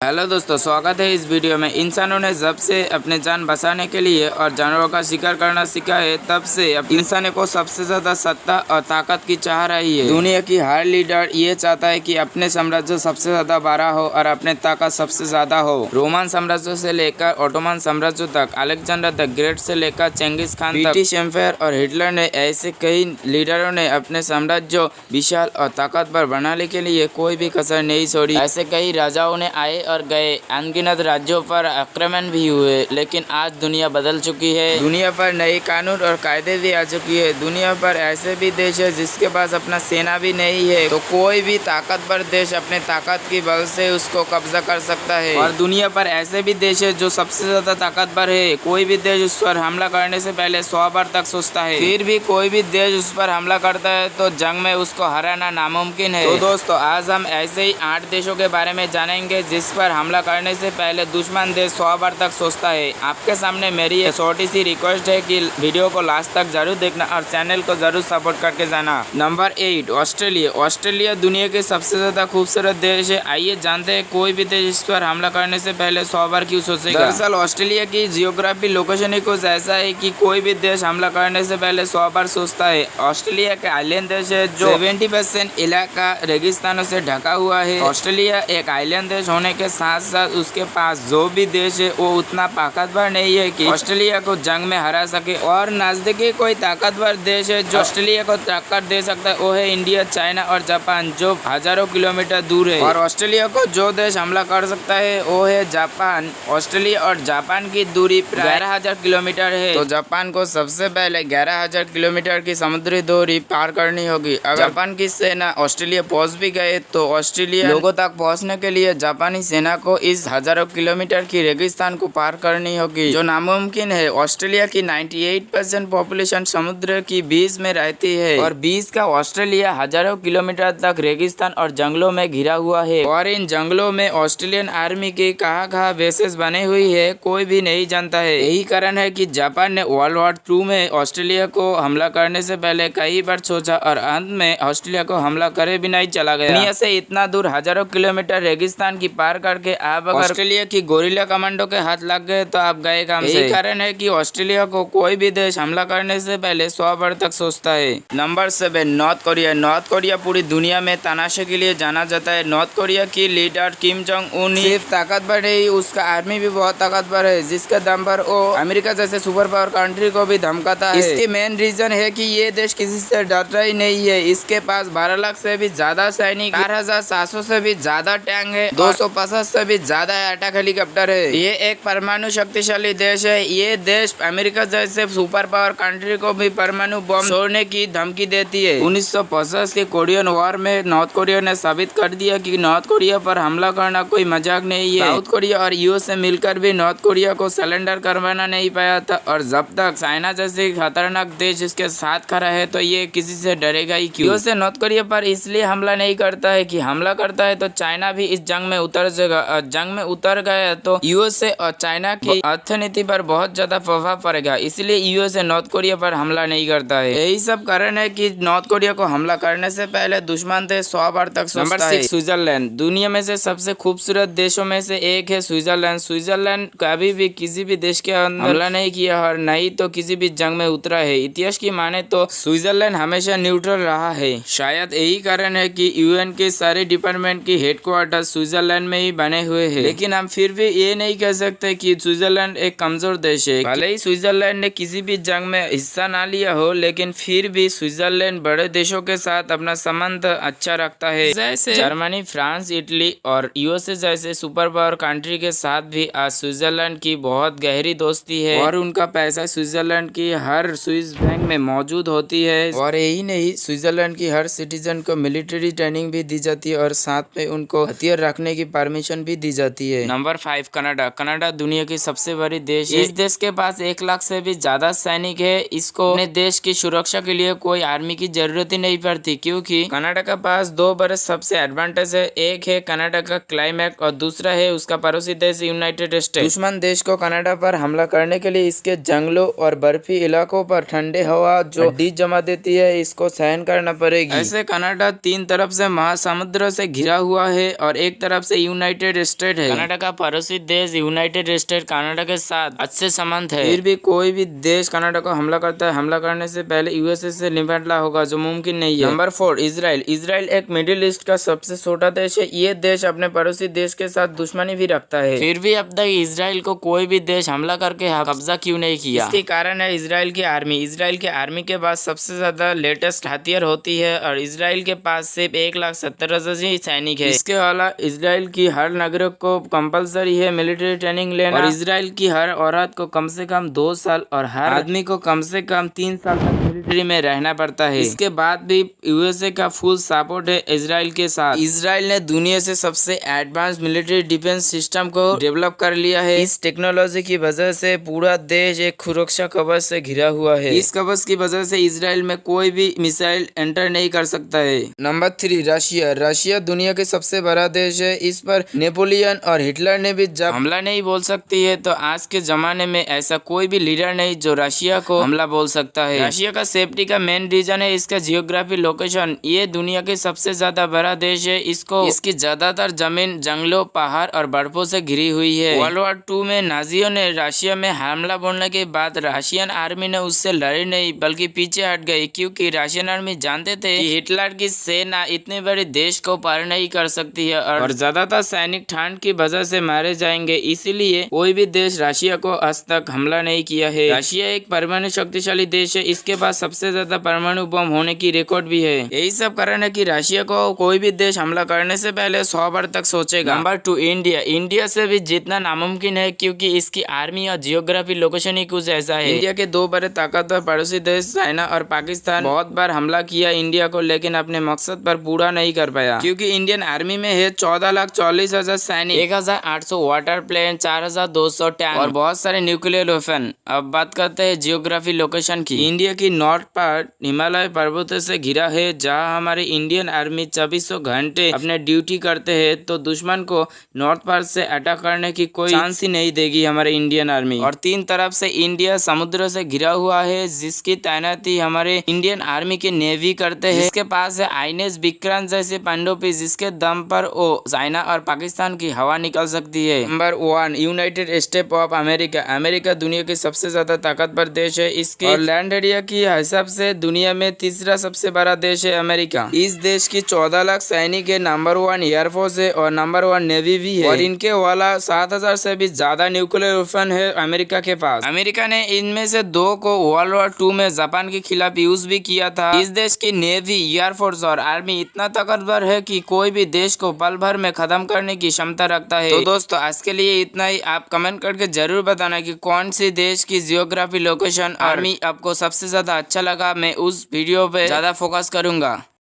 Hello दोस्तों, स्वागत है इस वीडियो में। इंसानों ने जब से अपने जान बचाने के लिए और जानवरों का शिकार करना सीखा है, तब से अब इंसानों को सबसे ज्यादा सत्ता और ताकत की चाह रही है। दुनिया की हर लीडर ये चाहता है कि अपने साम्राज्य सबसे ज्यादा बड़ा हो और अपने ताकत सबसे ज्यादा हो। रोमन साम्राज्य से लेकर ओटोमन साम्राज्य तक, अलेक्जेंडर द ग्रेट से लेकर चेंगिस खान तक, ब्रिटिश एम्पायर और हिटलर ने ऐसे कई लीडरों ने अपने साम्राज्य विशाल और ताकतवर बनाने के लिए कोई भी कसर नहीं छोड़ी। ऐसे कई राजाओं ने आए और गए, अनगिनत राज्यों पर आक्रमण भी हुए, लेकिन आज दुनिया बदल चुकी है। दुनिया पर नए कानून और कायदे भी आ चुकी है। दुनिया पर ऐसे भी देश है जिसके पास अपना सेना भी नहीं है, तो कोई भी ताकतवर देश अपने ताकत की बल से उसको कब्जा कर सकता है। और दुनिया पर ऐसे भी देश है जो सबसे ज्यादा ताकतवर है, कोई भी देश उस पर हमला करने से पहले 100 बार तक सोचता है। फिर भी कोई भी देश उस पर हमला करता है तो जंग में उसको हराना नामुमकिन है। तो दोस्तों, आज हम ऐसे ही 8 देशों के बारे में जानेंगे जिस पर हमला करने से पहले दुश्मन देश 100 बार तक सोचता है। आपके सामने मेरी एक छोटी सी रिक्वेस्ट है कि वीडियो को लास्ट तक जरूर देखना और चैनल को जरूर सपोर्ट करके जाना। Number 8, Australia. ऑस्ट्रेलिया दुनिया के सबसे ज्यादा खूबसूरत देश है। आइए जानते हैं कोई भी देश इस पर हमला करने से पहले 100 बार क्यों सोचेगा। दरअसल ऑस्ट्रेलिया की जियोग्राफी लोकेशन ही कुछ ऐसा है कि कोई भी देश हमला करने से पहले 100 बार सोचता है। ऑस्ट्रेलिया का आइलैंड देश है जो 70% इलाका रेगिस्तानों से ढका हुआ है। ऑस्ट्रेलिया एक आइलैंड देश होने के साथ साथ उसके पास जो भी देश है वो उतना ताकतवर नहीं है कि ऑस्ट्रेलिया को जंग में हरा सके। और नजदीकी कोई ताकतवर देश है जो ऑस्ट्रेलिया को टक्कर दे सकता है, वो है इंडिया, चाइना और जापान, जो हजारों किलोमीटर दूर है। और ऑस्ट्रेलिया को जो देश हमला कर सकता है वो है जापान। ऑस्ट्रेलिया और जापान की दूरी 11,000 किलोमीटर है, तो जापान को सबसे पहले 11,000 किलोमीटर की समुद्री दूरी पार करनी होगी। अगर जापान की सेना ऑस्ट्रेलिया पहुंच भी गए तो ऑस्ट्रेलिया लोगों तक पहुंचने के लिए जापानी सेना को इस हजारों किलोमीटर की रेगिस्तान को पार करनी होगी, जो नामुमकिन है। ऑस्ट्रेलिया की 98% पॉपुलेशन समुद्र की बीच में रहती है और बीच का ऑस्ट्रेलिया हजारों किलोमीटर तक रेगिस्तान और जंगलों में घिरा हुआ है। और इन जंगलों में ऑस्ट्रेलियन आर्मी की कहाँ बेसेस बनी हुई है कोई भी नहीं जानता है। यही कारण है कि जापान ने वर्ल्ड वॉर 2 में ऑस्ट्रेलिया को हमला करने से पहले कई बार सोचा और अंत में ऑस्ट्रेलिया को हमला करे भी नहीं चला गया। दुनिया से इतना दूर हजारों किलोमीटर रेगिस्तान की पार करके आप अगर ऑस्ट्रेलिया की गोरिल्ला कमांडो के हाथ लग गए तो आप गए काम से। यही कारण है कि ऑस्ट्रेलिया को कोई भी देश हमला करने से पहले 100 बार तक सोचता है। Number 7, north Korea. North Korea पूरी दुनिया में तनाशे के लिए जाना जाता है। नॉर्थ कोरिया की लीडर किम जोंग उन सिर्फ ताकतवर है, उसका आर्मी भी बहुत ताकतवर है, जिसके दम पर वो अमेरिका जैसे सुपर पावर कंट्री को भी धमकाता है। इसकी मेन रीजन है कि ये देश किसी से डरता ही नहीं है। इसके पास 12 लाख से भी ज्यादा सैनिक, 4,700 से भी ज्यादा टैंक है, 250 से भी ज्यादा अटैक हेलीकॉप्टर है। ये एक परमाणु शक्तिशाली देश है। ये देश अमेरिका जैसे सुपर पावर कंट्री को भी परमाणु बम छोड़ने की धमकी देती है। 1950 के कोरियन वॉर में नॉर्थ कोरिया ने साबित कर दिया कि नॉर्थ कोरिया पर हमला करना कोई मजाक नहीं है। साउथ कोरिया और यूएसए मिलकर भी नॉर्थ कोरिया को सरेंडर करवाना नहीं पाया था, और जब तक चाइना जैसे खतरनाक देश इसके साथ खड़ा है तो ये किसी से डरेगा ही क्यों। यूएसए नॉर्थ कोरिया पर इसलिए हमला नहीं करता है कि हमला करता है तो चाइना भी इस जंग में उतर जाएगा, और जंग में उतर गया तो यूएसए और चाइना की अर्थनीति पर बहुत ज्यादा प्रभाव पड़ेगा। इसलिए यूएसए नॉर्थ कोरिया पर हमला नहीं करता है। यही सब कारण है कि नॉर्थ कोरिया को हमला करने से पहले दुश्मन देश 100 बार तक सोचता है। Number 6, Switzerland. दुनिया में से सबसे खूबसूरत देशों में से एक है स्विट्जरलैंड। स्विट्जरलैंड कभी भी किसी भी देश के अंदर हमला नहीं किया और नहीं तो किसी भी जंग में उतरा है। इतिहास की माने तो स्विट्जरलैंड हमेशा न्यूट्रल रहा है। शायद यही कारण है कि यूएन के सारे डिपार्टमेंट की हेडक्वार्टर स्विट्जरलैंड में ही बने हुए हैं। लेकिन हम फिर भी ये नहीं कह सकते कि स्विट्जरलैंड एक कमजोर देश है। भले ही स्विट्जरलैंड ने किसी भी जंग में हिस्सा ना लिया हो, लेकिन फिर भी स्विट्जरलैंड बड़े देशों के साथ अपना संबंध अच्छा रखता है, जैसे जर्मनी, फ्रांस, इटली और यूएसए जैसे सुपर पावर कंट्री के साथ भी आज स्विट्जरलैंड की बहुत गहरी दोस्ती है। और उनका पैसा स्विट्जरलैंड की हर स्विस बैंक में मौजूद होती है। और यही नहीं, स्विट्जरलैंड की हर सिटीजन को मिलिट्री ट्रेनिंग भी दी जाती है और साथ में उनको हथियार रखने की परमिशन भी दी जाती है। Number 5, Canada. कनाडा दुनिया की सबसे बड़ी देश है। इस देश के पास 1 लाख से भी ज्यादा सैनिक है। इसको अपने देश की सुरक्षा के लिए कोई आर्मी की जरूरत ही नहीं पड़ती, क्योंकि कनाडा के पास 2 बड़े सबसे एडवांटेज है। एक है कनाडा का क्लाइमेट और दूसरा है उसका पड़ोसी देश यूनाइटेड स्टेट। दुश्मन देश को कनाडा पर हमला करने के लिए इसके जंगलों और बर्फी इलाकों पर ठंडे हवा जो डी जमा देती है, इसको सहन करना पड़ेगी। ऐसे कनाडा 3 तरफ से महासमुद्र से घिरा हुआ है और एक तरफ से यूनाइटेड यूनाइटेड स्टेट है। कनाडा का पड़ोसी देश यूनाइटेड स्टेट कनाडा के साथ अच्छे संबंध है। फिर भी कोई भी देश कनाडा को हमला करता है, हमला करने से पहले यूएसए से निपटना होगा, जो मुमकिन नहीं है। Number 4 Israel. इजराइल एक मिडिल ईस्ट का सबसे छोटा देश है। ये देश अपने पड़ोसी देश के साथ दुश्मनी भी रखता है, फिर भी अब तक इजराइल को कोई भी देश हमला करके कब्जा क्यों नहीं किया? इसके कारण है इजराइल की आर्मी। इजराइल की आर्मी के पास सबसे ज्यादा लेटेस्ट हथियार होती है और इजराइल के पास सिर्फ 1,70,000 ही सैनिक है। इसके अलावा इजराइल की हर नागरिक को कंपलसरी है मिलिट्री ट्रेनिंग लेना, और इजराइल की हर औरत को कम से कम 2 साल और हर आदमी को कम से कम 3 साल तक मिलिट्री में रहना पड़ता है। इसके बाद भी यूएसए का फुल सपोर्ट है इजराइल के साथ। इजराइल ने दुनिया से सबसे एडवांस मिलिट्री डिफेंस सिस्टम को डेवलप कर लिया है। इस टेक्नोलॉजी की वजह से पूरा देश एक सुरक्षा कवच से घिरा हुआ है। इस कवच की वजह से इजराइल में कोई भी मिसाइल एंटर नहीं कर सकता है। Number 3 Russia. रशिया दुनिया के सबसे बड़ा देश है। इस पर नेपोलियन और हिटलर ने भी जब हमला नहीं बोल सकती है, तो आज के जमाने में ऐसा कोई भी लीडर नहीं जो रशिया को हमला बोल सकता है। रशिया का सेफ्टी का मेन रीजन है इसका जियोग्राफी लोकेशन। ये दुनिया के सबसे ज्यादा बड़ा देश है। इसकी ज्यादातर जमीन जंगलों, पहाड़ और बर्फों से घिरी हुई है। वर्ल्ड वॉर 2 में नाजियों ने रशिया में हमला बोलने के बाद रशियन आर्मी ने उससे लड़ी नहीं बल्कि पीछे हट गई, क्योंकि रशियन आर्मी जानते थे कि हिटलर की सेना इतने बड़े देश को पार नहीं कर सकती है और ज्यादातर सैनिक ठंड की वजह से मारे जाएंगे। इसीलिए कोई भी देश रशिया को आज तक हमला नहीं किया है। रशिया एक परमाणु शक्तिशाली देश है। इसके पास सबसे ज्यादा परमाणु बम होने की रिकॉर्ड भी है। यही सब कारण है कि रशिया को कोई भी देश हमला करने से पहले 100 बार तक सोचेगा। Number 2 India. इंडिया से भी जीतना नामुमकिन है, क्योंकि इसकी आर्मी और जियोग्राफी लोकेशन ही कुछ ऐसा है। इंडिया के 2 बड़े ताकतवर पड़ोसी देश चाइना और पाकिस्तान बहुत बार हमला किया इंडिया को, लेकिन अपने मकसद पर पूरा नहीं कर पाया, क्योंकि इंडियन आर्मी में है 14,40,000 सैनिक, 1,800 वाटर प्लेन, 4,200 टैंक और बहुत सारे न्यूक्लियर वेपन। अब बात करते हैं जियोग्राफी लोकेशन की। इंडिया की नॉर्थ पार्ट हिमालय पर्वतों से घिरा है, जहां हमारी इंडियन आर्मी 2400 घंटे अपने ड्यूटी करते हैं, तो दुश्मन को नॉर्थ पार्ट से अटैक करने की कोई चांस ही नहीं देगी हमारे इंडियन आर्मी। और 3 तरफ से इंडिया समुद्र से घिरा हुआ है, जिसकी तैनाती हमारे इंडियन आर्मी के नेवी करते हैं। इसके पास है आईएनएस विक्रांत जैसे पनडुब्बी, जिसके दम पर वो चाइना और पाकिस्तान की हवा निकल सकती है। Number 1 United state of America. America दुनिया की सबसे ज्यादा ताकतवर देश है। इसके और लैंड एरिया की हिसाब से दुनिया में तीसरा सबसे बड़ा देश है अमेरिका। इस देश की 14 लाख सैनिक है। नंबर 1 एयरफोर्स है और नंबर 1 नेवी भी है, और इनके वाला 7,000 से भी ज्यादा न्यूक्लियर वेपन है अमेरिका के पास। अमेरिका ने इनमें से 2 को वर्ल्ड वॉर 2 में जापान के खिलाफ यूज भी किया था। इस देश की नेवी, एयरफोर्स और आर्मी इतना ताकतवर है कि कोई भी देश को पल भर में खत्म करने की क्षमता रखता है। तो दोस्तों आज के लिए इतना ही। आप कमेंट करके जरूर बताना कि कौन सी देश की जियोग्राफी लोकेशन आर्मी आपको सबसे ज्यादा अच्छा लगा। मैं उस वीडियो पे ज्यादा फोकस करूंगा।